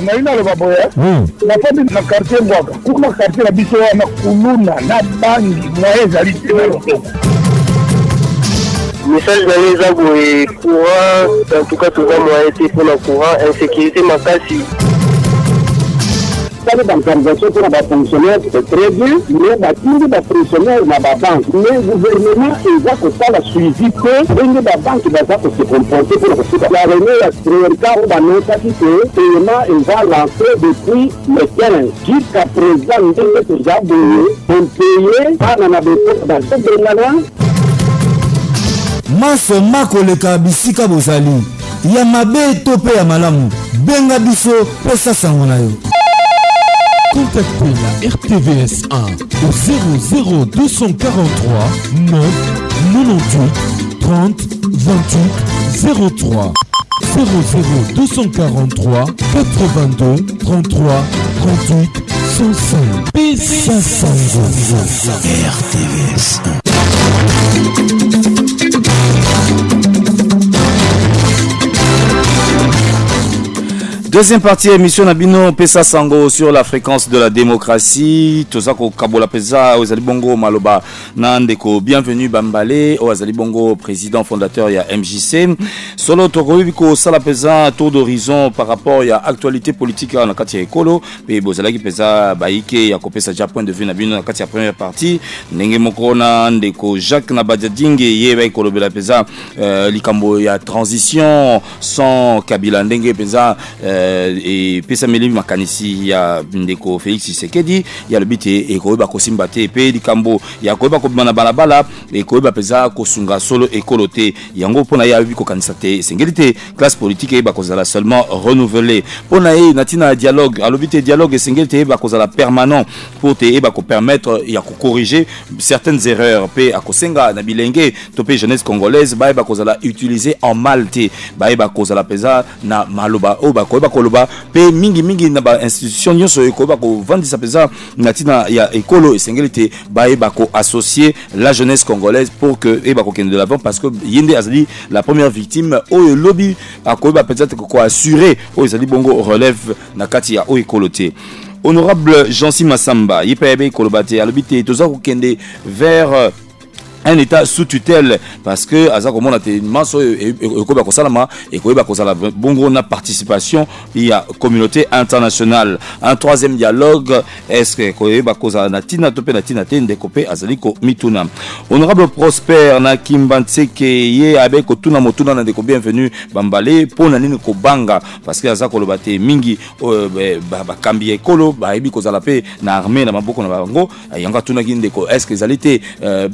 Naina le baboya. La famille na quartier Mbwaka. Kuma quartier la biso na kuluna na bangi moyeza lite na lotoko. Message dans les arbres et courant, en tout cas tout ça moyen été pour le courant, insécurité makasi. Dans l'organisation pour les fonctionnaires, c'est très bien, mais les fonctionnaires dans la banque, le gouvernement est la suivi que la banque va se comporter pour le la réunion est le paiement va lancer depuis le 15 jusqu'à présent, nous avons déjà payé par la dans Maso makoleka bisika bozali ya mabe tope ya malamu benga biso pesa sango na yo. Contactez la RTVS 1 au 00243 9 98 30 28 03 00243 82 33 38 105 Pesa sango RTVS 1. Deuxième partie émission Nabino Pesa Sango sur la fréquence de la démocratie. Tozako Kabola Pesa, Ozali Bongo Maloba Nandeko. Bienvenue Bambale, Ozali Bongo, président fondateur ya MJC. Solo Tokobiko Sala Pesa, tour d'horizon par rapport à actualité politique en Katia Ekolo. Et Bozalaki Pesa Baike, Yako Pesa ja point de vue Nabino na Katia première partie. Nenge Mokrona Ndeko Jacques Nabadjadingue, Yeba Ekolo Bela Pesa, Likambo ya transition sans Kabila Ndenge Pesa. Et pesa meli makanisi ya ndeko Félix Tshisekedi ya lobite e ko ba ko simbate pe likambo ya ko ba ko bana balabala e ko ba pesa ko sunga solo ekolote yango pona ya bi ko kanisa te sengeli classe politique e ba ko zala seulement renouveler pona e natina dialogue a lobite dialogue e sengeli te ba ko zala permanent pour te e ba ko permettre ya ko corriger certaines erreurs pe a ko senga na bilenge to pe jeunesse congolaise ba ko zala utiliser en malte ba ko zala pesa na maloba o ba ko koloba pe mingi na ba institution nyonso ekoba ko vandisa pesa natina ya ekolo esengelite ba ko associer la jeunesse congolaise pour que e ba ko kende de l'avant parce que yende azali la première victime o lobby akoba peut-être ko assurer o ezali bongo relève na kati ya o ekolote. Honorable Jean-Si Massamba yepebe kolobate alobite toza ko kende vers un état sous tutelle parce que aza comme on a été maso ekoba ko salama ekoba ko sala bongo na participation il y a communauté internationale. Un troisième dialogue est-ce que ekoba ko sala na tina topé na tina te ndekopé azali ko mituna. Honorable Prosper na Kimbantseke ye avec ko tuna motuna na ndeko bienvenue Bambale pona nini ko banga parce que aza ko lobate mingi ba kambi ekolo ba ebi ko sala pe na armée na maboko na bango yanga tuna kindeko est-ce que zalité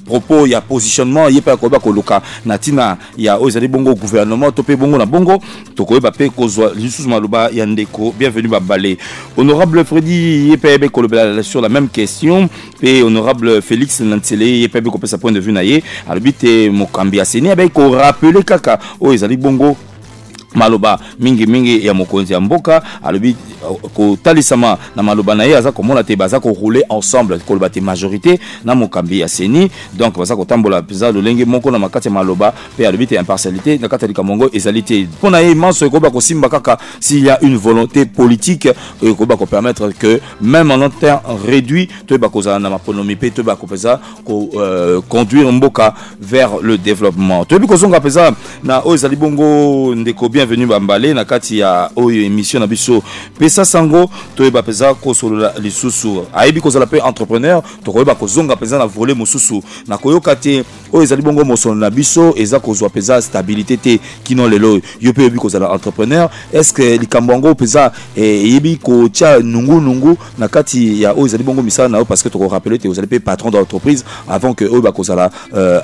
propos ya positionnement yepa ko ba ko luka natina ya ozali bongo gouvernement topé bongo na bongo toko ba pe ko zwa lisusu maluba ya ndeko bienvenue Bambale. Honorable Freddy yepa ko sur la même question et honorable Félix Nantsele yepa ko pe sa point de vue na ye albite mokambi aseni avec ko rappeler kaka o ezali bongo maloba mingi ya mokonzi ya mboka alobi ko talisama na maloba na ye aza komona te baza ko rouler ensemble ko lobate majorité na mokambi ya seni donc baza ko tambola peza lolenge moko na makati maloba pe alobi te impartialité na kati mongo ezalité pona ye manso ko ba ko simba kaka s'il y a une volonté politique ko ba ko permettre que même en un temps réduit to ba ko za na maponomi pe to ba ko peza ko conduire mboka vers le développement to bi ko zonga peza na o ezali bongo ndeko bienvenue Bambale na kati ya oyo émission na biso Pesa Sango to eba pesa ko solo lisusu aibi ko zala pe entrepreneur to ko eba ko zonga pesa na voler mususu na koyoka te o ezali bongo mosono na biso eza ko zwa pesa stabilité te kino lelo yo pe ebi ko zala entrepreneur est-ce que likambongo pesa yebi ko tia nungu na kati ya o ezali bongo misala na parce que to ko rappeler te ezali pe patron d'entreprise avant que o ba ko zala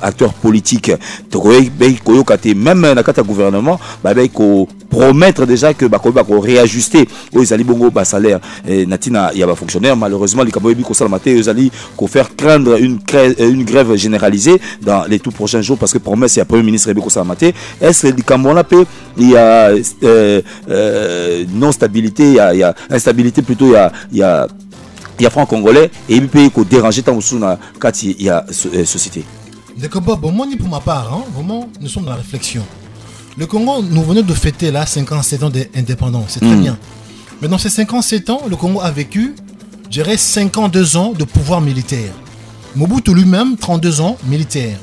acteur politique to ko be koyoka te même na kati ya gouvernement ba be ko promettre déjà que bako réajuster aux ali bongo ba salaire natina ya ba fonctionnaire malheureusement les kaboyebi ko salama te ezali ko faire craindre une grève généralisée dans les tout prochains jours parce que promesse ya premier ministre ko salama te est-ce que likambona pe il y a non stabilité il y a instabilité plutôt il y a il y a franc-congolais et il peut déranger tant quand il y a société. D'accord, bon, moi, pour ma part, hein, vraiment, nous sommes dans la réflexion. Le Congo, nous venons de fêter là 57 ans d'indépendance, c'est très bien. Mais dans ces 57 ans, le Congo a vécu, je dirais, 52 ans de pouvoir militaire. Mobutu lui-même, 32 ans militaire.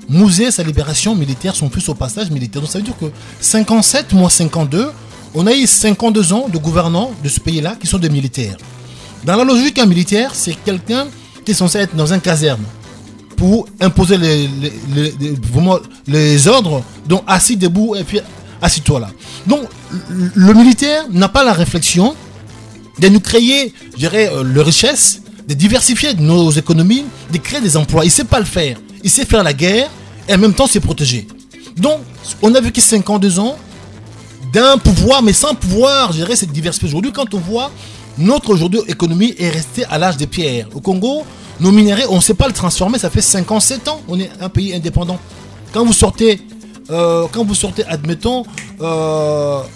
Mouzé, sa libération militaire, son fils au passage militaire. Donc ça veut dire que 57 moins 52, on a eu 52 ans de gouvernants de ce pays-là qui sont des militaires. Dans la logique, un militaire, c'est quelqu'un qui est censé être dans un caserne pour imposer les ordres, donc assis debout et puis assis-toi là. Donc le militaire n'a pas la réflexion de nous créer, je dirais, les richesses, de diversifier nos économies, de créer des emplois. Il ne sait pas le faire. Il sait faire la guerre et en même temps se protéger. Donc on a vécu 52 ans d'un pouvoir, mais sans pouvoir gérer cette diversité. Aujourd'hui, quand on voit notre aujourd'hui économie est restée à l'âge des pierres. Au Congo, nos minéraux, on ne sait pas le transformer, ça fait 57 ans, on est un pays indépendant. Quand vous sortez, admettons, quand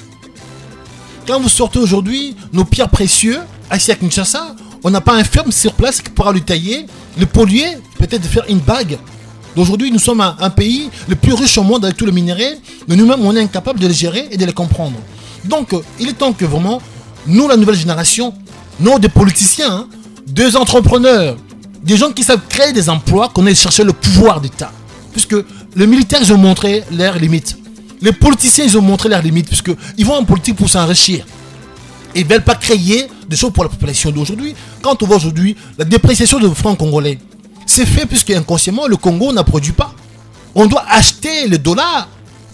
vous sortez aujourd'hui, nos pierres précieuses, ici à Kinshasa, on n'a pas un ferme sur place qui pourra le tailler, le polluer, peut-être faire une bague. Aujourd'hui, nous sommes un pays le plus riche au monde avec tous les minéraux, mais nous-mêmes, on est incapable de les gérer et de les comprendre. Donc, il est temps que vraiment, nous, la nouvelle génération, non des politiciens, hein, des entrepreneurs, des gens qui savent créer des emplois, qu'on aille chercher le pouvoir d'État. Puisque les militaires, ils ont montré leurs limites. Les politiciens, ils ont montré leurs limites, puisqu'ils vont en politique pour s'enrichir. Ils ne veulent pas créer des choses pour la population d'aujourd'hui. Quand on voit aujourd'hui la dépréciation du franc congolais, c'est fait puisque inconsciemment, le Congo n'a produit pas. On doit acheter le dollar.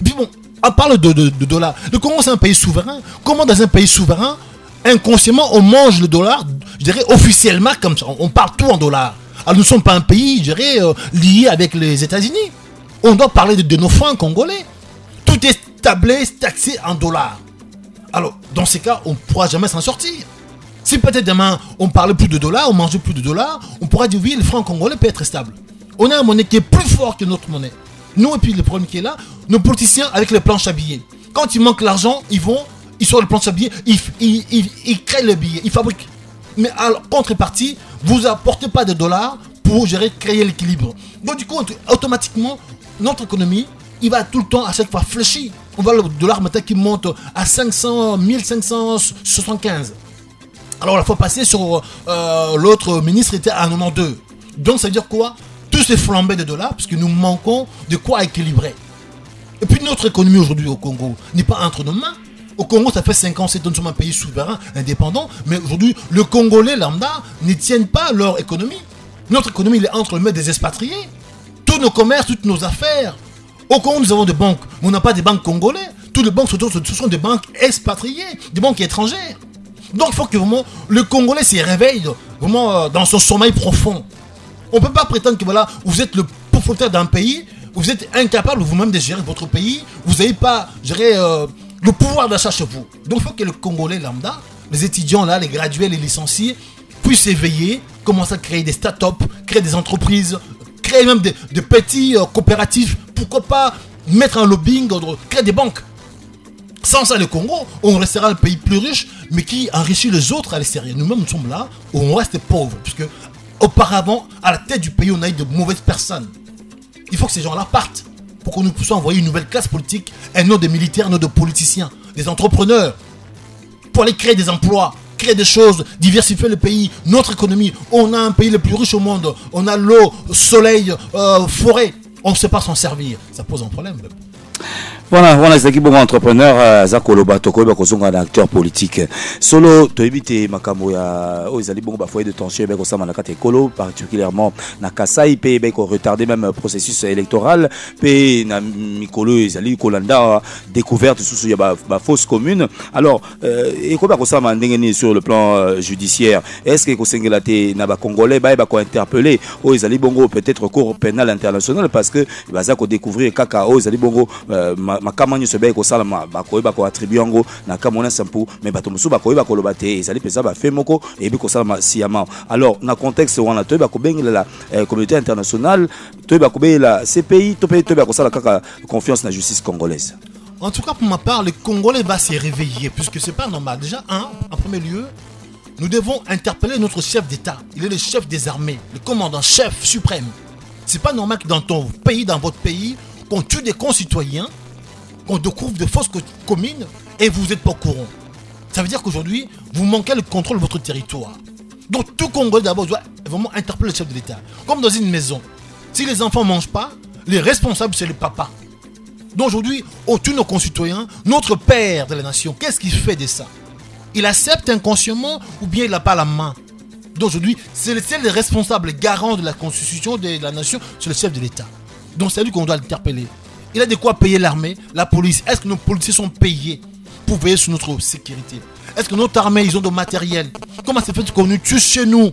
Puis bon, on parle de dollars. Le Congo, c'est un pays souverain. Comment dans un pays souverain, inconsciemment, on mange le dollar, je dirais officiellement comme ça. On parle tout en dollars. Alors nous ne sommes pas un pays, je dirais, lié avec les États-Unis. On doit parler de nos francs congolais. Tout est tablé, taxé en dollars. Alors, dans ces cas, on ne pourra jamais s'en sortir. Si peut-être demain, on parlait plus de dollars, on mangeait plus de dollars, on pourra dire oui, le franc congolais peut être stable. On a une monnaie qui est plus forte que notre monnaie. Nous, et puis le problème qui est là, nos politiciens avec les planches à billets. Quand il manque l'argent, ils sont les planches à billets, ils créent le billet, ils fabriquent. Mais en contrepartie, vous n'apportez pas de dollars pour créer l'équilibre. Donc du coup, automatiquement, notre économie, il va tout le temps à chaque fois fléchir. On voit le dollar maintenant qui monte à 1575. Alors la fois passée sur l'autre ministre était à 92. Donc ça veut dire quoi? Tous ces flambés de dollars, puisque nous manquons de quoi équilibrer. Et puis notre économie aujourd'hui au Congo n'est pas entre nos mains. Au Congo, ça fait 5 ans, nous sommes un pays souverain, indépendant, mais aujourd'hui, le Congolais lambda ne tiennent pas leur économie. Notre économie, il est entre les mains des expatriés. Tous nos commerces, toutes nos affaires. Au Congo, nous avons des banques, mais on n'a pas des banques congolais. Toutes les banques, ce sont des banques expatriées, des banques étrangères. Donc, il faut que vraiment le Congolais se réveille vraiment dans son sommeil profond. On ne peut pas prétendre que voilà, vous êtes le propriétaire d'un pays, vous êtes incapable vous-même de gérer votre pays, vous n'avez pas géré le pouvoir d'achat chez vous. Donc, il faut que le Congolais lambda, les étudiants, là, les gradués, les licenciés, puissent éveiller, commencer à créer des start-up, créer des entreprises, créer même des petits coopératifs. Pourquoi pas mettre un lobbying, créer des banques. Sans ça, le Congo, on restera le pays plus riche, mais qui enrichit les autres à l'extérieur. Nous-mêmes, nous sommes là où on reste pauvres, puisque auparavant, à la tête du pays, on a eu de mauvaises personnes. Il faut que ces gens-là partent pour que nous puissions envoyer une nouvelle classe politique, et non des militaires, non de politiciens, des entrepreneurs, pour aller créer des emplois, créer des choses, diversifier le pays, notre économie. On a un pays le plus riche au monde, on a l'eau, soleil, forêt, on ne sait pas s'en servir. Ça pose un problème. Voilà, c'est qui bon entrepreneur, Zakoloba, Tokoba, Kozonga, un acteur politique. Solo, tu évites Makambo, ils allaient bon, foyer de tension, avec Osama Nakate Kolo, particulièrement Nakasai, puis retardé même processus électoral, puis Mikolo, ils allaient Kolanda, découverte sous la fausse commune. Alors, et comment Osama Ndengeni sur le plan judiciaire, est-ce que Kosengelate Naba Congolais, bah, interpellé, ils allaient bongo, peut-être cour pénal international, parce que, bah, ça qu'on découvrir Kaka, ils allaient bongo, makamani se beko salama bakoy bako attribuer ngo na kamona sampu mais bato musu bakoy bako lobate ezali pesa ba fait moko et beko salama siama. Alors na contexte wana to bako bengela la communauté internationale to bako bela ces pays to bako sala kaka confiance na justice congolaise. En tout cas pour ma part, le Congolais va se réveiller puisque c'est pas normal. Déjà en premier lieu, nous devons interpeller notre chef d'État. Il est le chef des armées, le commandant-chef suprême. C'est pas normal que dans ton pays, dans votre pays, qu'on tue des concitoyens, qu'on découvre de fausses communes et vous n'êtes pas au courant. Ça veut dire qu'aujourd'hui, vous manquez le contrôle de votre territoire. Donc tout Congolais d'abord doit vraiment interpeller le chef de l'État. Comme dans une maison. Si les enfants ne mangent pas, les responsables c'est le papa. Donc aujourd'hui, on tue nos concitoyens, notre père de la nation. Qu'est-ce qu'il fait de ça? Il accepte inconsciemment ou bien il n'a pas la main? Donc aujourd'hui, c'est le responsable, le garant de la constitution de la nation, c'est le chef de l'État. Donc c'est lui qu'on doit l'interpeller. Il a de quoi payer l'armée, la police. Est-ce que nos policiers sont payés pour veiller sur notre sécurité? Est-ce que notre armée, ils ont de matériel? Comment c'est fait qu'on nous tue chez nous?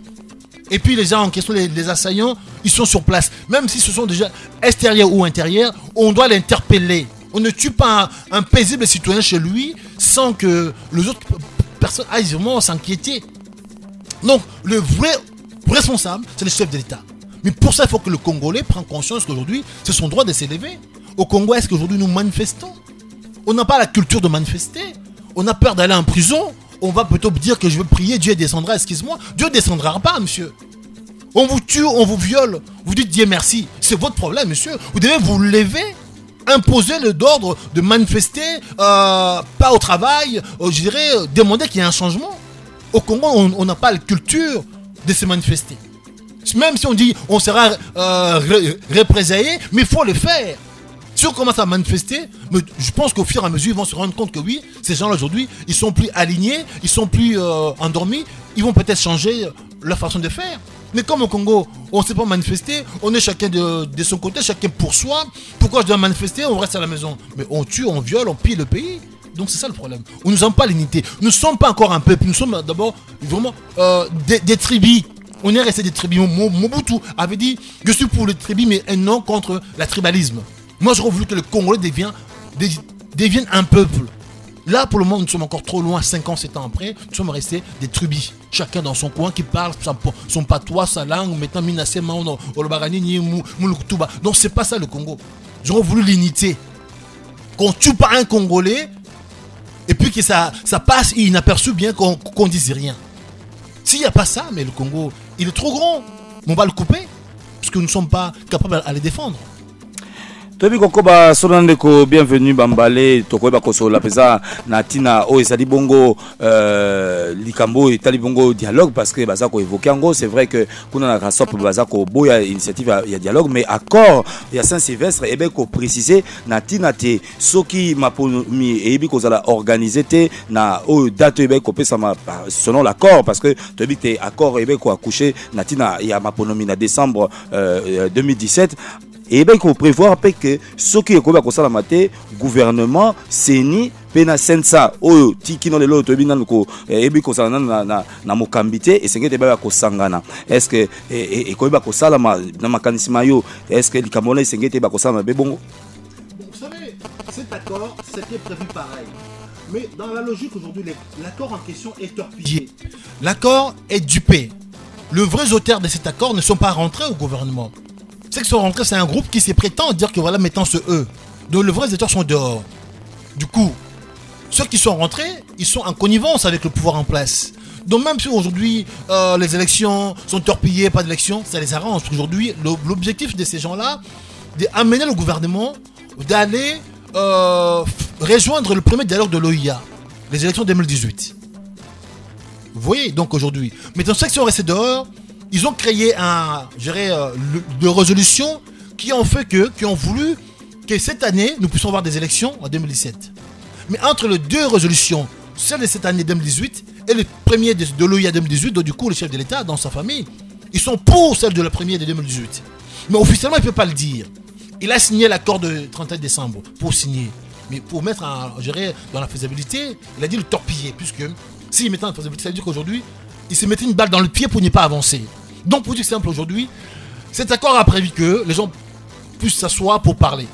Et puis les gens en question, les assaillants, ils sont sur place. Même si ce sont déjà extérieurs ou intérieurs, on doit l'interpeller. On ne tue pas un paisible citoyen chez lui sans que les autres personnes aillent vraiment s'inquiéter. Donc le vrai responsable, c'est le chef de l'État. Mais pour ça, il faut que le Congolais prenne conscience qu'aujourd'hui, c'est son droit de s'élever. Au Congo, est-ce qu'aujourd'hui nous manifestons? On n'a pas la culture de manifester. On a peur d'aller en prison. On va plutôt dire que je veux prier, Dieu descendra, excuse-moi. Dieu descendra pas, monsieur. On vous tue, on vous viole. Vous dites Dieu merci. C'est votre problème, monsieur. Vous devez vous lever, imposer l'ordre de manifester, pas au travail, je dirais, demander qu'il y ait un changement. Au Congo, on n'a pas la culture de se manifester. Même si on dit on sera représaillé, mais il faut le faire. Si on commence à manifester, mais je pense qu'au fur et à mesure, ils vont se rendre compte que oui, ces gens-là aujourd'hui, ils sont plus alignés, ils sont plus endormis, ils vont peut-être changer leur façon de faire. Mais comme au Congo, on ne sait pas manifester, on est chacun de son côté, chacun pour soi. Pourquoi je dois manifester? On reste à la maison. Mais on tue, on viole, on pille le pays. Donc c'est ça le problème. Nous ne sommes pas l'unité. Nous ne sommes pas encore un peuple. Nous sommes d'abord vraiment des tribus. On est resté des tribus. Mobutu avait dit je suis pour les tribus, mais un non contre le tribalisme. Moi j'aurais voulu que le Congolais devienne un peuple. Là pour le moment nous sommes encore trop loin, 5 ans, 7 ans après, nous sommes restés des tribus. Chacun dans son coin qui parle son patois, sa langue, maintenant Minasema, Olobarani, Mulukutuba. Donc c'est pas ça le Congo. J'aurais voulu l'unité. Qu'on tue pas un Congolais et puis que ça passe inaperçu bien qu'on dise rien. S'il n'y a pas ça, mais le Congo, il est trop grand. On va le couper parce que nous ne sommes pas capables à le défendre. Tobi kokoba sonandeko bienvenue Bambale tokoba kosola pesa natina o ezali bongo likambo etali bongo dialogue parce que baza ko évoquer ngo c'est vrai que kuna na kasop baza ko boya initiative ya dialogue mais accord ya Saint-Sylvestre et ben ko préciser natina te soki mapomi et bi kozala organiser te na o date e ben ko pesa selon l'accord parce que tobi te accord e ben ko accoucher natina ya maponomi na décembre 2017. Et bien, il faut prévoir que ce qui est comme ça la maté, gouvernement, CENI, pena sensa, oh, tiki no lelo to bina ko ebi ko sala na mokambité et sengete ba ko sangana. Est-ce que et ko ba ko sala na makanisma yo, est-ce que likamona sengete ba ko sala be bongo? Vous savez, cet accord, c'était prévu pareil. Mais dans la logique aujourd'hui, l'accord en question est torpillé. L'accord est dupé. Les vrais auteurs de cet accord ne sont pas rentrés au gouvernement. Ceux qui sont rentrés, c'est un groupe qui se prétend dire que voilà, maintenant c'est eux. Donc les vrais auteurs sont dehors. Du coup, ceux qui sont rentrés, ils sont en connivence avec le pouvoir en place. Donc même si aujourd'hui les élections sont torpillées, pas d'élections, ça les arrange. Aujourd'hui, l'objectif de ces gens-là, d'amener le gouvernement d'aller rejoindre le premier dialogue de l'OIA, les élections 2018. Vous voyez, donc aujourd'hui. Mais dans ceux qui sont restés dehors, ils ont créé de résolutions qui ont voulu que cette année, nous puissions avoir des élections en 2017. Mais entre les deux résolutions, celle de cette année 2018 et le premier de l'OIA 2018, donc du coup le chef de l'État dans sa famille, ils sont pour celle de la première de 2018. Mais officiellement, il ne peut pas le dire. Il a signé l'accord de 31 décembre pour signer. Mais pour mettre dans la faisabilité, il a dit le torpiller, puisque s'il mettait en faisabilité, ça veut dire qu'aujourd'hui, il se mettait une balle dans le pied pour n'y pas avancer. Donc, pour dire simple, aujourd'hui, cet accord a prévu que les gens puissent s'asseoir pour parler.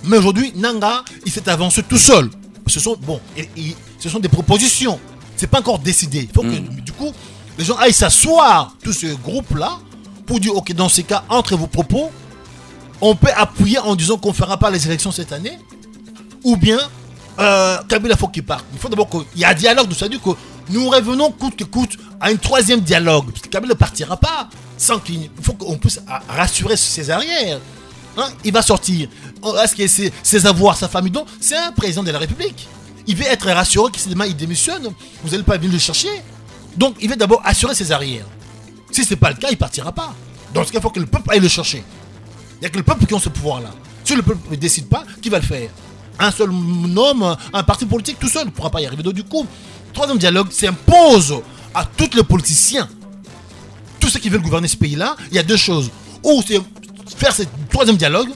Mais aujourd'hui, Nanga, il s'est avancé tout seul. Ce sont des propositions. Ce n'est pas encore décidé. Il faut que, du coup, les gens aillent s'asseoir, tout ce groupe-là, pour dire, ok, dans ces cas, entre vos propos, on peut appuyer en disant qu'on ne fera pas les élections cette année, ou bien, Kabila, il faut qu'il parte. Il faut d'abord qu'il y ait un dialogue, ça veut dire que nous revenons coûte que coûte à un troisième dialogue. Parce que Kabila ne partira pas sans qu'il faut qu'on puisse rassurer ses arrières. Hein? Il va sortir. Est-ce que ses avoirs, sa famille, donc c'est un président de la République. Il veut être rassuré que si demain il démissionne, vous n'allez pas venir le chercher. Donc il veut d'abord assurer ses arrières. Si ce n'est pas le cas, il ne partira pas. Donc il faut que le peuple aille le chercher. Il n'y a que le peuple qui a ce pouvoir-là. Si le peuple ne décide pas, qui va le faire? Un seul homme, un parti politique tout seul ne pourra pas y arriver. Donc du coup, troisième dialogue s'impose à tous les politiciens. Tous ceux qui veulent gouverner ce pays-là, il y a deux choses. Ou c'est faire ce troisième dialogue,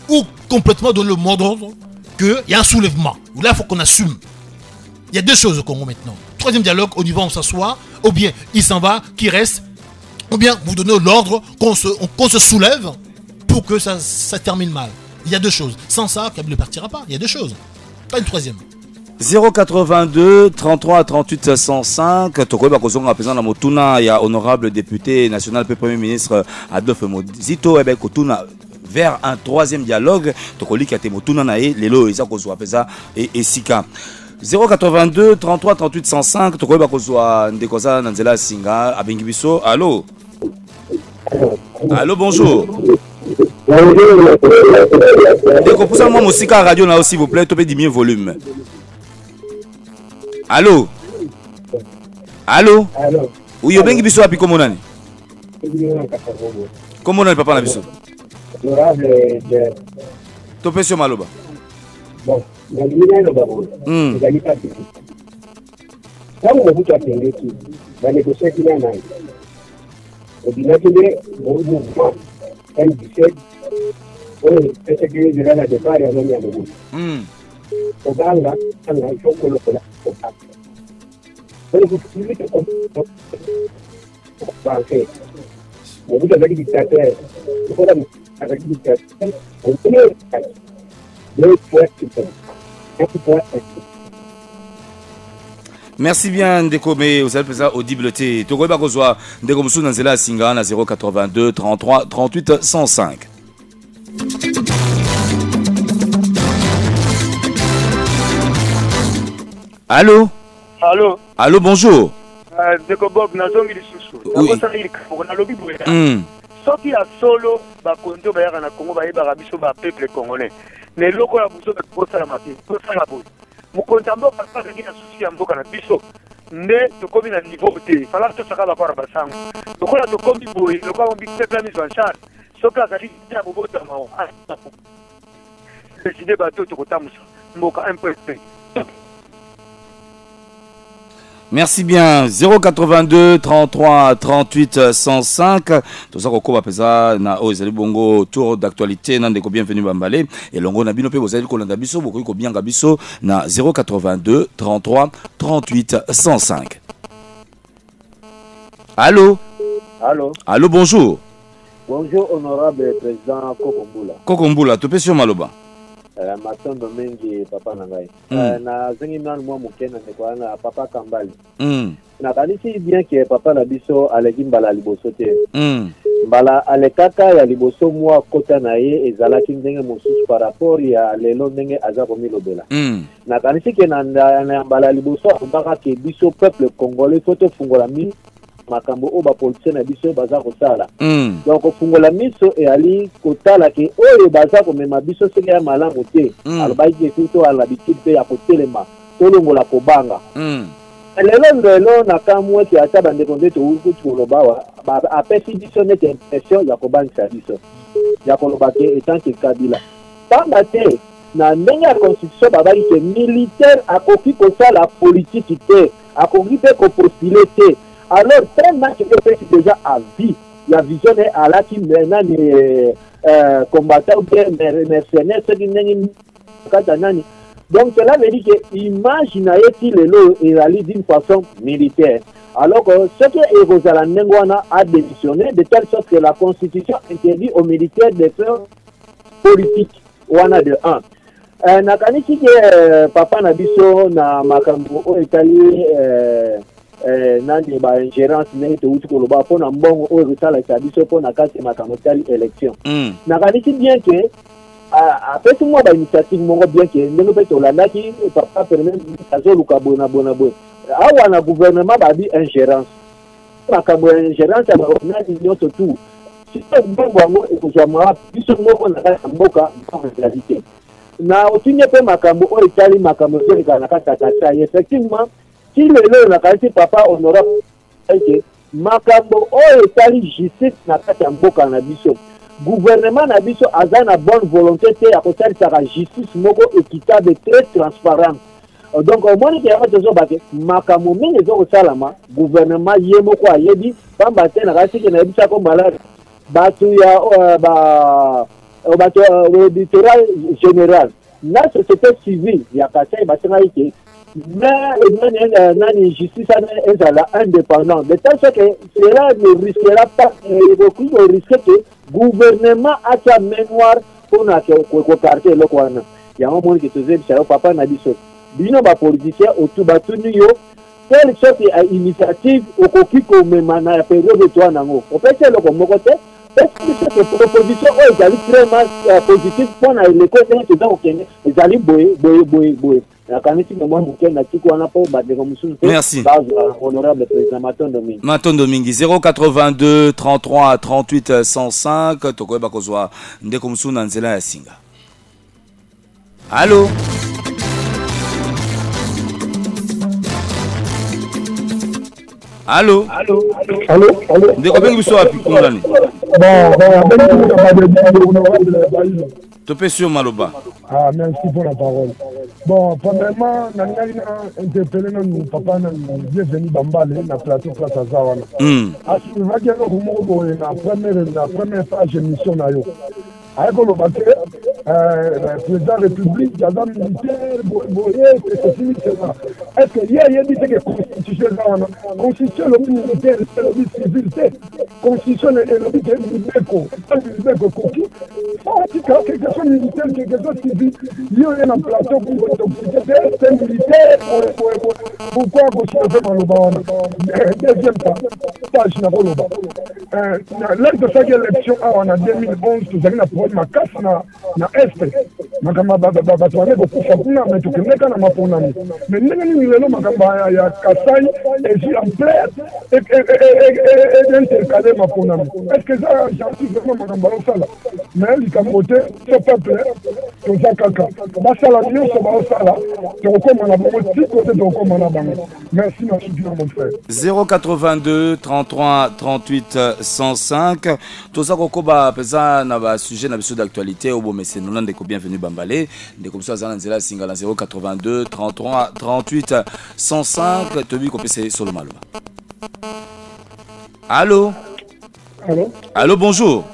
ou complètement donner le mot d'ordre qu'il y a un soulèvement. Là, il faut qu'on assume. Il y a deux choses au Congo maintenant. Troisième dialogue, on y va, on s'assoit, ou bien il s'en va, qui reste, ou bien vous donnez l'ordre qu'on se soulève pour que ça termine mal. Il y a deux choses. Sans ça, Kabila ne partira pas. Il y a deux choses. Pas une troisième. 082 33 38 105 Tokoba Kozonga président na Motuna, il y a honorable député national premier ministre Adolphe Mozito ebe Kotuna vers un troisième dialogue Tokoli kate Motuna na ye lelo eza kozwa peza et sika 082 33 38 105 Tokoba kozwa ndekoza na nzela singa abengi biso. Allô? Allô, bonjour. Ndeko poussa moi musika radio na s'il vous plaît, topé diminuer volume. Allô? Allô? Allô? Oui, obengi biso api komo nani? Komo nani papa na biso? Topé sur maloba. Bon, nalina no babo. Ngali pati. Kama mtu atendeki, bali kusekina nani. Obinatinde bobu M17 ese que de la de paria no me amo. Oganga anga ifoko lokola. Pero kufikiri kwa banke. Mobutu azali dictateur. Lokola azali dictateur. Merci bien Ndeko, mais vous avez ça audible T. Togo Bakozwa, Ndeko Moussou Nanzela Singa na 082 33 38 105. Allô? Allô? Allô, bonjour. Ndeko Bob, nazongi lisusu. Oui. Na lobi boya. Soki ya solo bakonzo bayaka na Congo bayeba biso ba peuple congolais. Mais loko la buso ko la mapi, ko sala boy. Mukonza mboka pas ngina susi ya mboka na biso. Nde tokomi na niveau te. Fala to saka ba kwa basango. Lokola tokomi boy, lokola on big peuple mise en charge. Soki azali ya bobota mao. Décider bato to kotamusa. Mboka un peu. Merci bien. 082 33 38 105. Tout ça qu'on va faire na Ozali Bongo tour d'actualité nan deko bienvenue Bambale et longo na bino pe bozali ko landa biso boko ko bien gabiso na 082 33 38 105. Allô? Allô? Allô, bonjour. Bonjour honorable président Kokombula. Kokombula, tu peux sur Maloba. Matondo mengi papa nangai. Na zengi nan mwa mukena ne kwa na papa Kambali. Na kanisi bien que papa na biso aleki mbala liboso te. Mbala alekaka ya liboso mwa kota na ye ezalaki ndenge mosusu par rapport ya lelo ndenge aza komilobela. Na kanisi ke na mbala liboso ambaka ke biso peuple congolais foto fungola mi makambo o ba politicien na biso baza kosala. Donc fungola miso e ali kotala ke oyo baza komema biso seke ya malamu te. Alobaki ke to alabitude pe ya kotelema tolongola kobanga. Lelo na kamwe ki ata bande konde to uku tolobawa ba apesi biso net impression ya kobangisa biso. Ya koloba ke etant que Kabila. Tamba te na ndenge ya constitution babaki ke militaire akoki kosala politique te, akoki pe ko profiler te. Alors, très match que fait déjà à vie. Il y a vision à la qui maintenant combattant ou bien mercenaires, ceux qui n'ont pas. Donc, cela veut dire que imaginez-vous le lot et réalise d'une façon militaire. Alors que ce qui est Rosalan Nengwana a démissionné de telle sorte que la Constitution interdit aux militaires de faire politique. On a de 1. Nakanisi que papa Nabiso na makambo au Italie. Nani ba ingérence n'est tout ko loba pona mbongo o risala cha biso pona kati makamotali élection na kanisi bien que apesi mwa bainitiative moko bien ke ndenge mpe tolandaki papa premier ministre azoluka boye na boye awa na gouvernement babi ingérence makambo ya ingérence ya baorganasi nyonso tu siko mbongo yango ekozwa mwa biso moko na kati ya mboka réalité na otinye mpe makambo oyo etali makambo ezolekana na kati ya kasai effectivement ti lelo na kati papa honorable eke makambo oyo etali justice na kati ya mboka na biso gouvernement na biso aza na bonne volonté te ya kosalisaka justice moko équitable très transparente donc omoni ke yango tozobake makambo mingi ezokosalama gouvernement ye moko ayebi pamba te na kasi ke nayebisako malaria bato ya bato auditorial général na société civile ya kasai basengaki ke nani justice ezala indépendant de telle sorte que cela ne risquera pas au risque que gouvernement atia mémoire mpona kokarte eloko wana yango moni ke tozebisa yo papa na biso bino bapoliticien otu batuni yo telle sorte ya initiative okoki komema na periode to nango opesi eloko moko te pesi proposition oyo ezali très positive mpona eleko ndenge toza kokende ezali boye nakanisi mwa moke na tiki wana mpo bandeko mosusu te bazwa honorable président Matondo Mingi 082 33 38 105 tokoyeba kozwa ndeko mosusu na nzela ya singa. Allô? Allô? Allô? Ndeko bengi biso wapi kungani? Topé sur Maloba. Ah, merci pour la parole. Bon, premièrement, nous interpellé nous papa bienvenue Bambale na plateau place à Zawana. Je vais dire que la première page émission na yo. Avec le bateau, le président de la République, il y a des militaires, est-ce qu'il y a dit que la Constitution est la Constitution, le militaire, c'est le civil, Constitution est le militaire, quelque chose militaire, quelque chose civil, il y a un plateau pour c'est militaire, pourquoi on fait mal au bas? Deuxième page, je n'ai pas lors de chaque élection, en 2011, nous avons makasi na este makamba batwane bokufa kuna mais tukendeka na maponami mais ndenge nini lelo makamba ya Kasai eji en plein et intercalé maponami est-ce que ça j'arrive vraiment makamba osala mais likambote ce peuple toza kaka basala nyonso baosala tokoma na bango tikote tokoma na bango merci na soutien mon frère 082 33 38 105 toza kokoba pesa na ba sujet na biso d'actualité au bon message nous ndeko bienvenue Bambale ndeko biso azana nzela singa na 082 33 38 105 tobi ko pesa solo maloba. Allô? Allô, bonjour.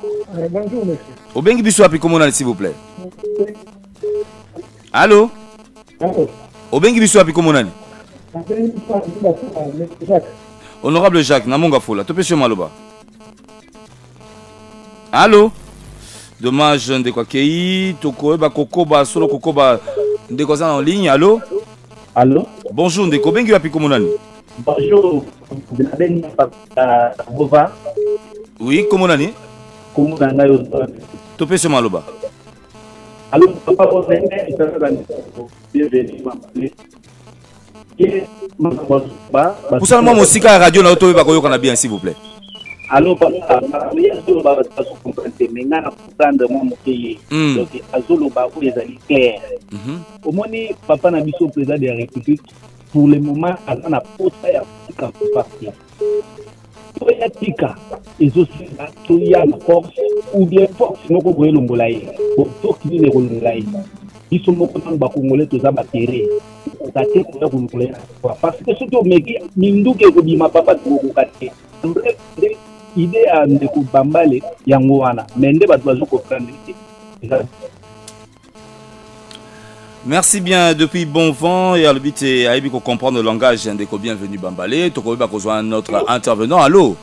Bonjour monsieur. Obengi biso api komona s'il vous plaît. Allô? Obengi biso api komona ni? Honorable Jacques Namonga Fola tope sur maloba. Allô? Dommage ndeko akei tokoyeba kokoba solo kokoba ndeko za en ligne. Allô? Allô? Bonjour ndeko bengi api komona ni? Bonjour. Bova. Oui, komona ni? Komona na yo. Tope sur maloba. Allô, papa Osende, bienvenue. Pour ça, moi, aussi, la radio, na auto, bakoyo kana bien, s'il vous plaît. Allô, papa, mais na comprendre moi mokéye. Donc azolo ba ko ezali clair. Au moins papa na biso président de la République pour le moment azana posta ya tika parti. Toya tika ezosi toya force ou bien force moko boye longola ye. Pour qui ne longola ye. Ils sont beaucoup de Bakongolais tous à batterie. Parce que surtout meki minduke ko bima papa ko kate. Idée à ndeko Bambale yango wana mende ba dozo comprendre. Merci bien depuis bon vent et à l'habit et à ko comprendre le langage ndeko bienvenue Bambale toko ba kozwa notre intervenant. Allô?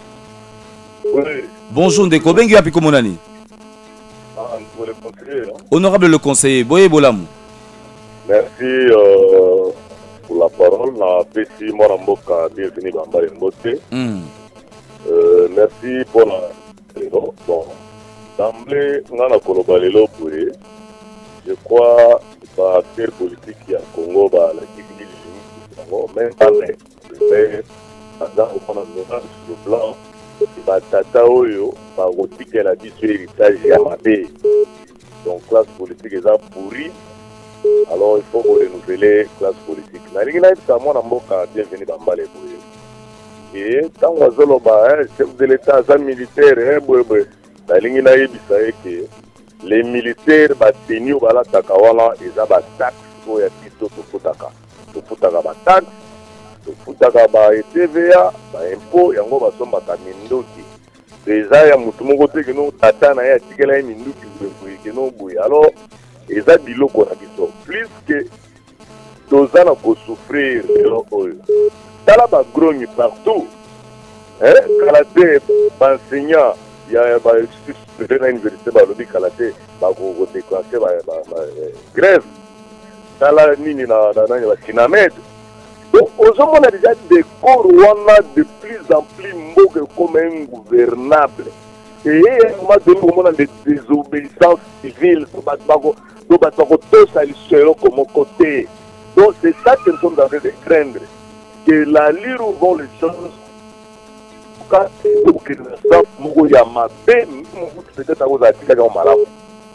Oui. Bonjour ndeko bengi api komonani. Le conseiller, honorable le conseiller, Boye Bolamou. Merci pour la parole. Na Pessi Moramboka, bienvenue Bambale Mbote. Merci pour la. Bon, d'emblée, on a Kolobalelo Boye. je crois acteur politique ya Congo la Congo même pas mais pendant sur le plan batata oyo bakotikela biso héritage ya mabe donc classe politique est pourrie. Alors il faut renouveler classe politique. Nalingi na ça mona mboka bienvenue bambale boye. Et tant wazoloba chef de l'état za militaire boye. Nalingi na yebisa que les militaires bateni bala takawana eza ba taxe oya pito tofutaka. Tofutaka ba taxe, tofutaka ba TVA, ba impôt yango basomba ka mindoki. Déjà ya mutu moko te que no tata na ya tikela mindoki boye que no boye. Alors et ça biloko na biso plus que tozana ko souffrir tala ba grogne partout kalaté ba enseignant ya ba student na université ba lobi kalaté ba ko déclencher ba grève tala nini na ba kinamed donc on a déjà des corps wana de plus en plus mboke comme ingouvernable et on a donné des désobéissances civiles donc c'est ça que nous sommes en train de craindre. Que la lire où vont les choses,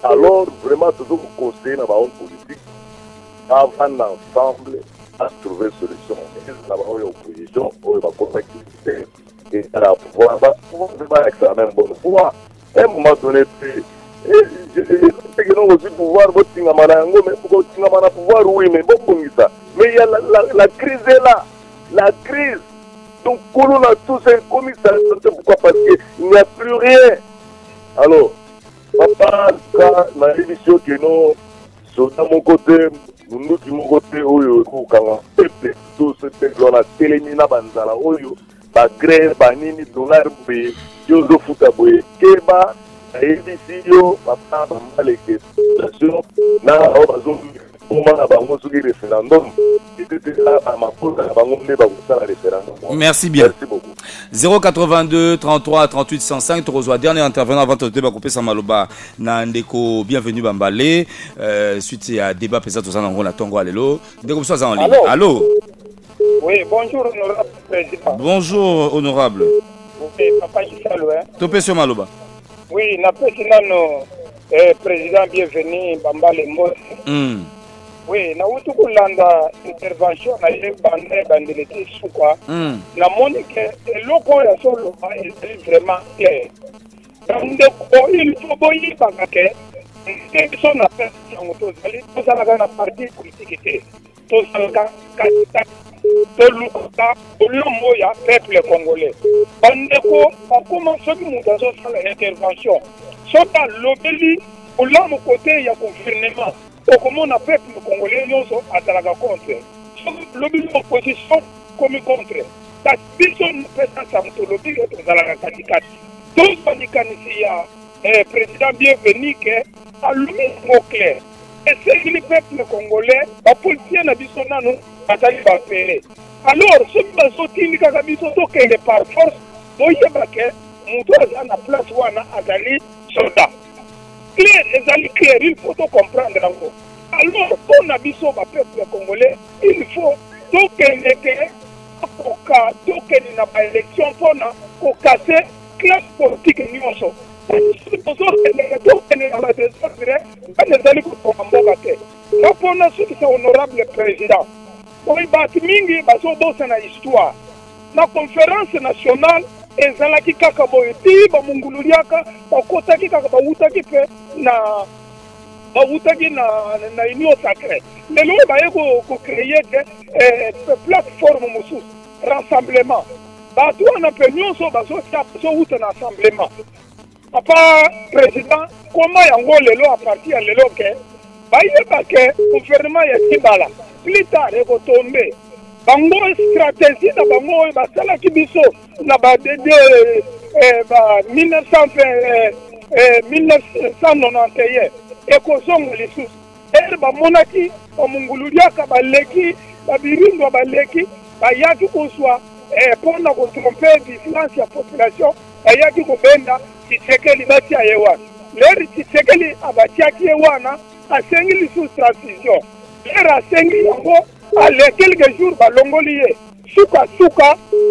alors vraiment, nous devons conseiller dans la politique avant ensemble à trouver une solution. Nous avons une opposition, on va contacter et à la pouvoir, on va examiner bon pouvoir. À un moment donné, je sais que nous aussi pouvoir voter mais pouvoir oui mais bon ça mais il y a la crise est là, la crise, donc on a tous un commissaire, pourquoi, parce qu'il n'y a plus rien. Alors papa quand la émission que nous sommes à mon côté nous de mon côté oyo quand tout ce que on a télémina banzala oyo ba grève ba nini dollar be yozo futa boye keba édition papa bambale que station na bazon na bango soki référendum merci bien. Merci beaucoup. 082 33 38 105 reçoit dernier intervenant avant de débat couper Samaloba na ndeko bienvenue bambale suite à débat pesa tout ça na ngona tongo alelo ndeko so ça en ligne. Allô. Oui, bonjour honorable président. Bonjour honorable. Oui, papa Gisalo hein. Topé sur Maloba. Oui, na président président bienvenue bambale Mbose. Oui, na wutu kulanda intervention na ile bandelete suka na monique eloko ya solo est vraiment clair. Donc il faut boyi bakake et son appel sangoto zali tozala na parti politique te tozala ka toluka olomo ya peuple congolais. Bandeko akoma soki mudazo sala intervention sota lobeli olomo côté ya gouvernement. Comment on a fait le Congolais à la contre. L'opposition comme contre. La personne ne peut pas s'entologer dans la candidature. Donc, le président bienvenu qui a l'humour clair. Et c'est le peuple congolais, la politique n'a pas nous à faire. Alors, ce qui m'a sorti, c'est par force, il y a la place où on a des soldats. Clair, clair, il faut tout comprendre encore. Alors, pour la mission du peuple congolais, il faut tout que l'élection pour casser la classe politique. Honorable président, la conférence nationale ezalaki kaka boye ti bamungululiaka bakotaki kaka bawutaki pe na union sacrée lelo baye ko créer des plateforme mosusu rassemblement bato wana pe nyonso bazowuta na rassemblement. Papa président koma yango lelo a partir ya lelo ke bayeba ke gouvernement ya Kibala plus tard ekotombe bango stratégie na bango basalaki biso na ba 1991 ekozonga lisusu ere bamonaki bamungululiaka baleki babirindo baleki bayaki kozwa mpona kotrompe vigilance ya population bayaki kobenda Tshisekedi batia ye wana leri Tshisekedi abatiaki ye wana asengi lisusu transition lere asengi yango ale quelques jours balongoli ye suka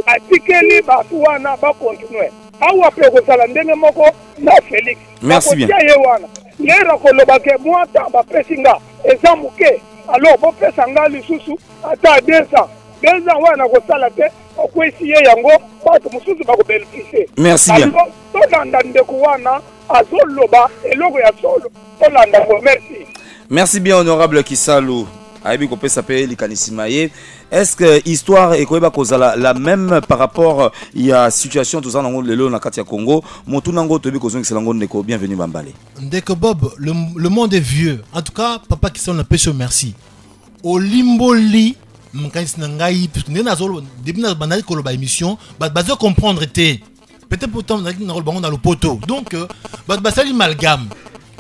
atikeli bato wana bakontinue awa mpe kozala ndenge moko na Félix bakotia ye wana lere akolobake mwata bapesi nga eza moke alors bopesa nga lisusu ata 2 ans wana kosala te okwesi ye yango bato mosusu bakobénéficie. Merci bien. Tolanda ndeko wana azoloba eloko ya solo tolanda ko merci. Merci bien honorable Kisalu. Aibi kopesa pe likanisima ye. Est-ce que histoire et koyeba kozala la même par rapport ya situation tout ça nango lelo na kati ya Congo motu nango tobi kozongi selango ndeko bienvenue Bambale. Ndeko Bob, le monde est vieux. En tout cas, papa Kisalu na pêche merci. Olimboli mkanisi na ngai parce que na zolo depuis na banali koloba émission bazo comprendre té. Peut-être pourtant na bango dans le poteau. Donc basali amalgame.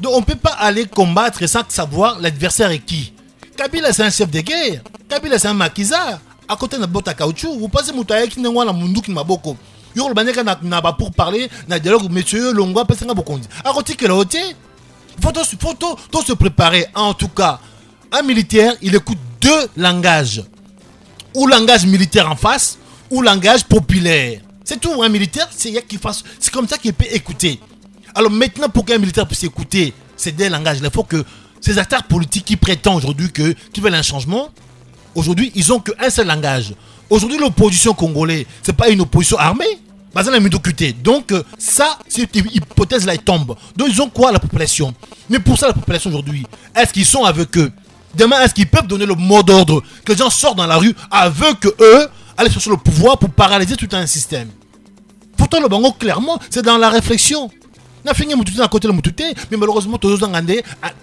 Donc on peut pas aller combattre sans savoir l'adversaire est qui. Kabila c'est un chef de guerre. Kabila c'est un maquisard. À côté de bota caoutchouc, vous passez moutaye qui n'envoie la mundu qui m'a beaucoup. Yo le baneka na ba pour parler na dialogue monsieur Longwa pesenga bokondi. À côté que l'autre, faut se préparer. En tout cas, un militaire, il écoute 2 langages. Ou langage militaire en face, ou langage populaire. C'est tout, un militaire, c'est comme ça qu'il peut écouter. Alors maintenant, pour qu'un militaire puisse écouter ces 2 langages, il faut que ces acteurs politiques qui prétendent aujourd'hui qu'ils veulent un changement, aujourd'hui, ils n'ont qu'un seul langage. Aujourd'hui, l'opposition congolaise, ce n'est pas une opposition armée. Donc, ça, cette hypothèse-là, elle tombe. Donc, ils ont quoi, la population? Mais pour ça, la population aujourd'hui, est-ce qu'ils sont avec eux? Demain, est-ce qu'ils peuvent donner le mot d'ordre que les gens sortent dans la rue avec eux, aller chercher le pouvoir pour paralyser tout un système? Pourtant, le bango, clairement, c'est dans la réflexion. On a fini à côté de Moutouté, mais malheureusement, tous les gens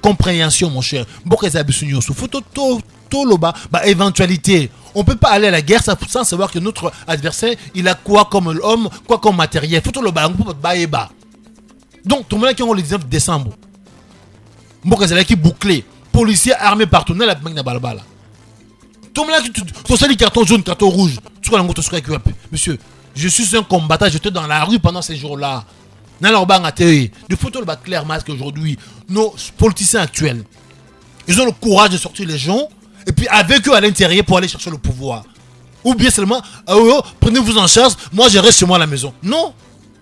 compréhension, mon cher. Éventualité. On ne peut pas aller à la guerre sans savoir que notre adversaire, il a quoi comme homme, quoi comme matériel. Donc, tout le monde qui ont le 19 décembre. Mbokazala qui bouclé. Policiers armés partout. Tout le monde qui a carton jaune, carton rouge. Monsieur, je suis un combattant, j'étais dans la rue pendant ces jours-là. De photos clairement qu'aujourd'hui, nos politiciens actuels, ils ont le courage de sortir les gens et puis avec eux à l'intérieur pour aller chercher le pouvoir. Ou bien seulement, prenez-vous en charge, moi je reste chez moi à la maison. Non,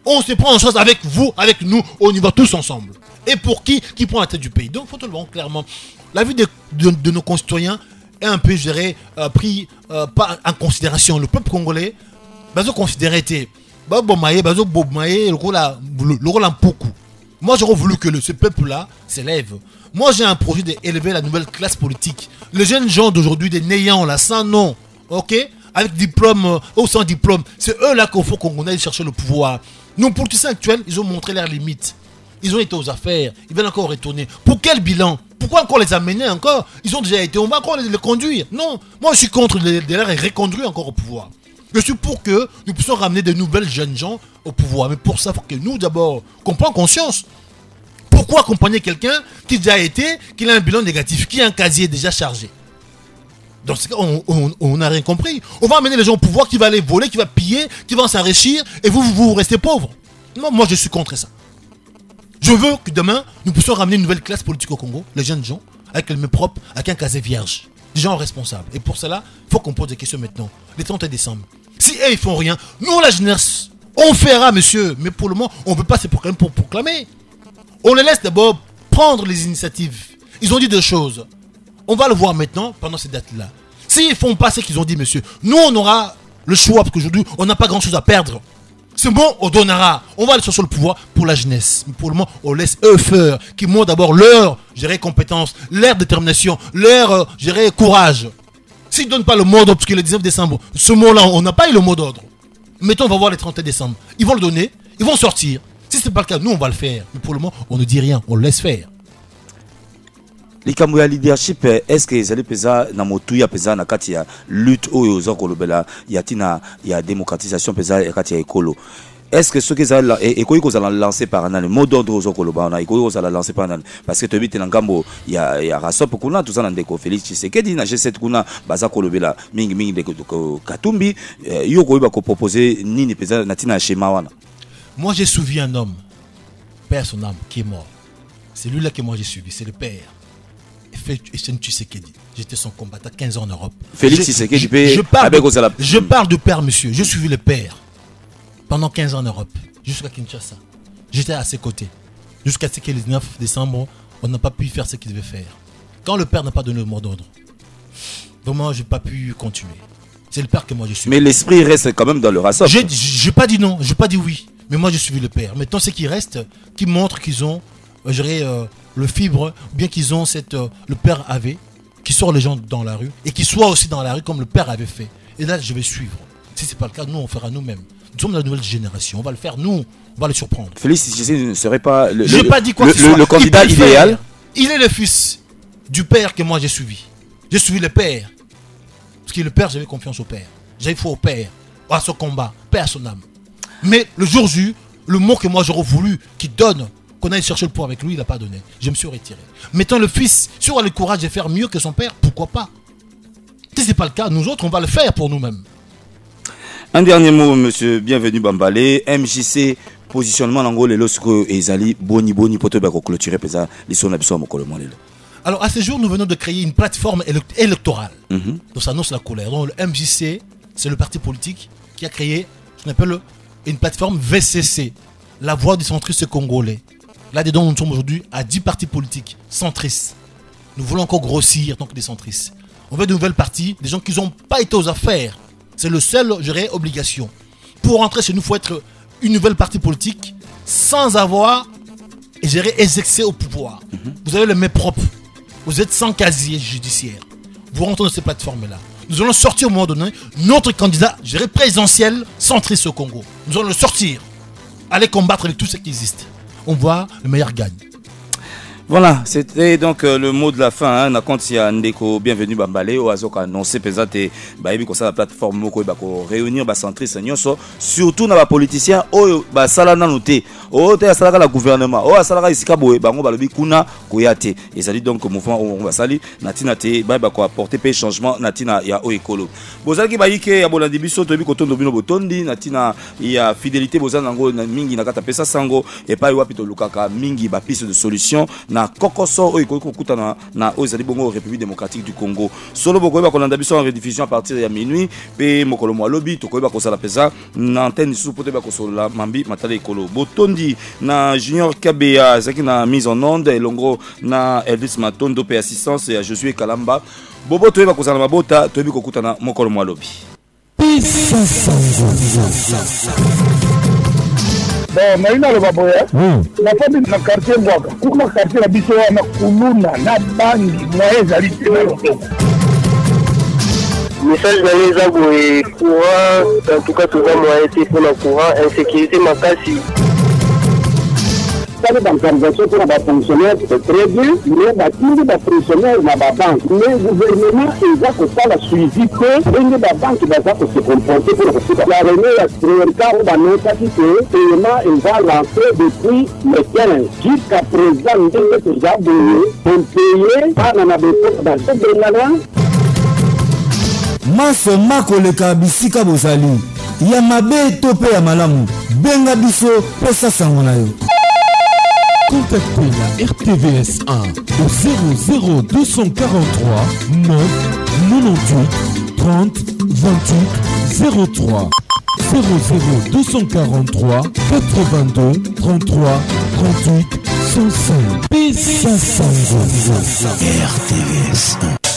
on se prend en charge avec vous, avec nous, on y va tous ensemble. Et pour qui prend la tête du pays? Donc, faut le voir clairement. La vie de nos concitoyens est un peu, je dirais, pris pas en considération. Le peuple congolais, considéré moi j'aurais voulu que ce peuple-là s'élève. Moi j'ai un projet d'élever la nouvelle classe politique. Les jeunes gens d'aujourd'hui, des néants là, sans nom, ok, avec diplôme ou sans diplôme, c'est eux là qu'il faut qu'on aille chercher le pouvoir. Nos politiciens actuels, ils ont montré leurs limites. Ils ont été aux affaires, ils veulent encore retourner. Pour quel bilan? Pourquoi encore les amener encore? Ils ont déjà été, on va encore les conduire. Non, moi je suis contre les reconduire encore au pouvoir. Je suis pour que nous puissions ramener de nouvelles jeunes gens au pouvoir. Mais pour ça, il faut que nous, d'abord, qu'on prenne conscience. Pourquoi accompagner quelqu'un qui a déjà été, qui a un bilan négatif, qui a un casier déjà chargé? Dans ce cas, on n'a rien compris. On va amener les gens au pouvoir qui va aller voler, qui va piller, qui va s'enrichir, et vous restez pauvres. Non, moi, je suis contre ça. Je veux que demain, nous puissions ramener une nouvelle classe politique au Congo, les jeunes gens, avec les mains propres, avec un casier vierge. Des gens responsables. Et pour cela, il faut qu'on pose des questions maintenant. Les 31 décembre. Si eux, ils font rien, nous, la jeunesse, on fera, monsieur. Mais pour le moment, on ne peut pas se proclamer pour proclamer. On les laisse d'abord prendre les initiatives. Ils ont dit 2 choses. On va le voir maintenant, pendant ces dates-là. S'ils ne font pas ce qu'ils ont dit, monsieur, nous, on aura le choix, parce qu'aujourd'hui, on n'a pas grand-chose à perdre. C'est bon, on donnera. On va aller chercher le pouvoir pour la jeunesse. Mais pour le moment, on laisse eux faire, qui montrent d'abord leur, compétence, leur détermination, leur, courage. S'ils ne donnent pas le mot d'ordre, parce que le 19 décembre, ce mot-là, on n'a pas eu le mot d'ordre. Mettons, on va voir le 31 décembre. Ils vont le donner, ils vont sortir. Si ce n'est pas le cas, nous, on va le faire. Mais pour le moment, on ne dit rien, on le laisse faire. Les Kamouya leadership, est-ce que les allez peser dans motuya peser na kati ya lutte aux okolobela yatina ya démocratisation peser ya kati ya écolo? Est-ce que ce que ça et quoi ils ont lancé par un mot d'ordre aux okoloba na quoi ils ont lancé par un parce que tu habites dans Gambo il y a rasop kuna tout ça dans déco Félix Tshisekedi na G7 kuna baza kolobela mingi de Katumbi yo ko ba ko proposer nini peser na tina schéma wana. Moi j'ai suivi un homme, père son âme qui est mort. C'est lui là que moi j'ai suivi, c'est le père. fait Etienne Tshisekedi. J'étais son combattant 15 ans en Europe. Félix Tshisekedi, je parle de père, monsieur. Je suivi le père pendant 15 ans en Europe, jusqu'à Kinshasa. J'étais à ses côtés. Jusqu'à ce que le 19 décembre, on n'a pas pu faire ce qu'il devait faire. Quand le père n'a pas donné le mot d'ordre, vraiment, je n'ai pas pu continuer. C'est le père que moi je suis. Mais l'esprit reste quand même dans le rassemblement. Je n'ai pas dit non, je n'ai pas dit oui. Mais moi je suis le père. Maintenant, ce qui reste, qui montre qu'ils ont, je dirais, le fibre, bien qu'ils ont le père avait, qui sort les gens dans la rue, et qui soit aussi dans la rue comme le père avait fait. Et là, je vais suivre. Si ce n'est pas le cas, nous, on fera nous-mêmes. Nous sommes la nouvelle génération. On va le faire, nous, on va le surprendre. Félix Tshisekedi ne serait pas le candidat idéal. Il est le fils du père que moi j'ai suivi. J'ai suivi le père. Parce que le père, j'avais confiance au père. J'avais foi au père, à ce combat, père à son âme. Mais le jour J, le mot que moi j'aurais voulu qu'il donne, qu'on aille chercher le pouvoir avec lui, il n'a pas donné. Je me suis retiré. Maintenant, le fils, si on a le courage de faire mieux que son père, pourquoi pas? Si ce n'est pas le cas, nous autres, on va le faire pour nous-mêmes. Un dernier mot, monsieur, bienvenue Bambale. MJC, positionnement en Angola, lorsque Ezali, boni, poto, clôturer, pesa, l'issue n'a pas de Alors, à ce jour, nous venons de créer une plateforme électorale. Donc, ça annonce la colère. Donc, le MJC, c'est le parti politique qui a créé ce qu'on appelle une plateforme VCC, la voix des centristes congolais. Là-dedans, nous sommes aujourd'hui à 10 partis politiques centristes. Nous voulons encore grossir donc des centristes. On veut de nouvelles parties, des gens qui n'ont pas été aux affaires. C'est le seul, je dirais, obligation. Pour rentrer chez nous, il faut être une nouvelle partie politique sans avoir, je dirais, exercé au pouvoir. Vous avez les mains propres. Vous êtes sans casier judiciaire. Vous rentrez dans ces plateformes-là. Nous allons sortir au moment donné notre candidat, je dirais, présidentiel centriste au Congo. Nous allons le sortir. Aller combattre avec tout ce qui existe. On voit le meilleur gagne. Voilà, c'était donc le mot de la fin. Nakontia Ndeko, bienvenue Bambale. Oazok a annoncé pesate baïbi comme ça la plateforme moko bako réunir ba centristes nyonso, surtout na ba politiciens o ba sala na noté. O te sala la gouvernement. O sala isika boye bango balobi kuna koyate. Et ça dit donc mouvement on va sali natina te ba ko apporter pe changement natina ya o ekolo. Bozaki baïke ya bolandi biso to bi kotondo bino botondi natina ya fidélité bozana ngo mingi nakata pesa sango et pas wapi to lukaka mingi ba piste de solution. Na kokoso o iko kutana na ozali bongo République démocratique du Congo solo boko ba kolanda biso en rediffusion à partir de minuit pe mokolo mo lobi to ko ba ko sala pesa na antenne sous pote ba ko sola mambi matale ekolo botondi na Junior Kabea zaki na mise en onde elongo na Elvis Matondo pe assistance ya Josué Kalamba bobo to ba ko sala mabota to bi ko kutana mokolo mo lobi. Bon, naina le baboya. La famille na quartier Mbwaka. Kuna quartier la biso na kuluna na bangi moyeza litena lotoko. Message dans les aboués, courant, en tout cas tout ça moi été pour le courant, insécurité makasi. Ça dans l'organisation pour les fonctionnaires, c'est très bien, mais les fonctionnaires dans la banque, mais le gouvernement, il va faire la suivi que la banque va se comporter pour le faire. La réunion, la priorité, on va noter que le paiement, il va lancer depuis le 15. Jusqu'à présent, nous avons déjà donné, on paye, on a besoin dans ce domaine. Maso makoleka bisika bozali ya mabe to pe ya malamu benga biso pesa sango na yo. Contactez la RTVS 1 au 00243 9 98 30 28 03 00243 82 33 38 105 Pesa Sango RTVS 1.